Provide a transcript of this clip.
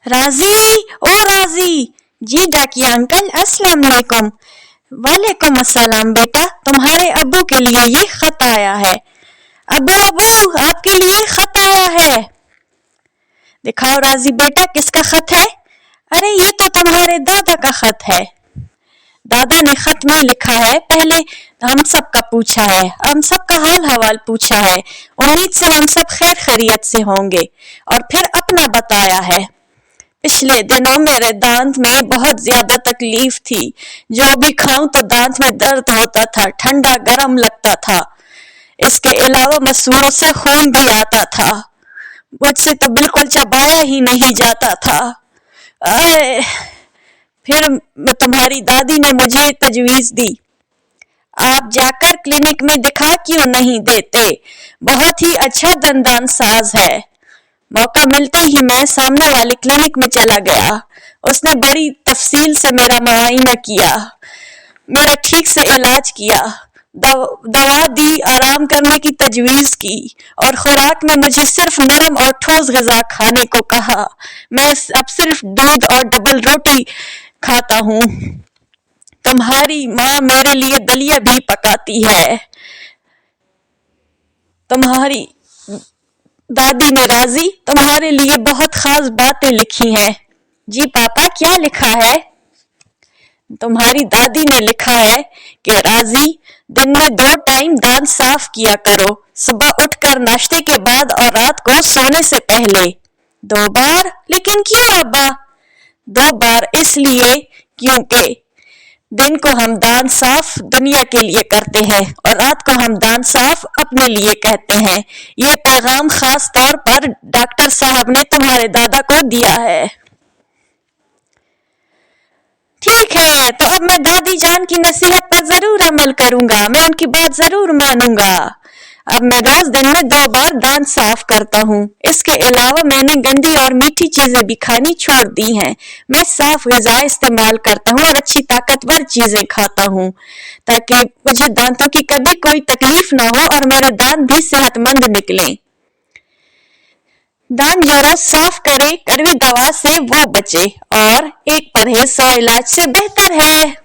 राजी, ओ राजी। जी डाकिया अंकल, अस्सलाम वालेकुम। वालेकुम अस्सलाम बेटा, तुम्हारे अब्बू के लिए ये खत आया है। अब्बू अब्बू, आपके लिए खत आया है। दिखाओ राजी बेटा, किसका खत है? अरे ये तो तुम्हारे दादा का खत है। दादा ने खत में लिखा है, पहले हम सब का पूछा है, हम सब का हाल हवाल पूछा है, उम्मीद से हम सब खैर खैरियत से होंगे, और फिर अपना बताया है। पिछले दिनों मेरे दांत में बहुत ज्यादा तकलीफ थी, जो भी खाऊं तो दांत में दर्द होता था, ठंडा गरम लगता था। इसके अलावा मसूड़ों से खून भी आता था, मुझसे तो बिल्कुल चबाया ही नहीं जाता था। आए, फिर तुम्हारी दादी ने मुझे तजवीज दी, आप जाकर क्लिनिक में दिखा क्यों नहीं देते, बहुत ही अच्छा दंदान साज है। मौका मिलते ही मैं सामने वाले क्लिनिक में चला गया। उसने बड़ी तफसील से मेरा मुआयना किया, मेरा ठीक से इलाज किया, दवा दी, आराम करने की तजवीज की, और खुराक में मुझे सिर्फ नरम और ठोस ग़िज़ा खाने को कहा। मैं अब सिर्फ दूध और डबल रोटी खाता हूँ। तुम्हारी माँ मेरे लिए दलिया भी पकाती है। तुम्हारी दादी ने राजी तुम्हारे लिए बहुत खास बातें लिखी हैं। जी पापा, क्या लिखा है? तुम्हारी दादी ने लिखा है कि राजी, दिन में 2 टाइम दांत साफ किया करो, सुबह उठकर नाश्ते के बाद और रात को सोने से पहले। 2 बार? लेकिन क्यों अब्बा? 2 बार इसलिए क्योंकि दिन को हम दांत साफ दुनिया के लिए करते हैं और रात को हम दांत साफ अपने लिए कहते हैं। ये पैगाम खास तौर पर डॉक्टर साहब ने तुम्हारे दादा को दिया है। ठीक है, तो अब मैं दादी जान की नसीहत पर जरूर अमल करूंगा, मैं उनकी बात जरूर मानूंगा। अब मैं रोज दिन में 2 बार दांत साफ करता हूँ। इसके अलावा मैंने गंदी और मीठी चीजें भी खानी छोड़ दी हैं। मैं साफ ग़िज़ा इस्तेमाल करता हूँ और अच्छी ताकतवर चीजें खाता हूँ, ताकि मुझे दांतों की कभी कोई तकलीफ ना हो और मेरे दांत भी सेहतमंद निकलें। दांत जो रोज साफ करे, कड़वी दवा से वो बचे, और एक परहेज 100 इलाज से बेहतर है।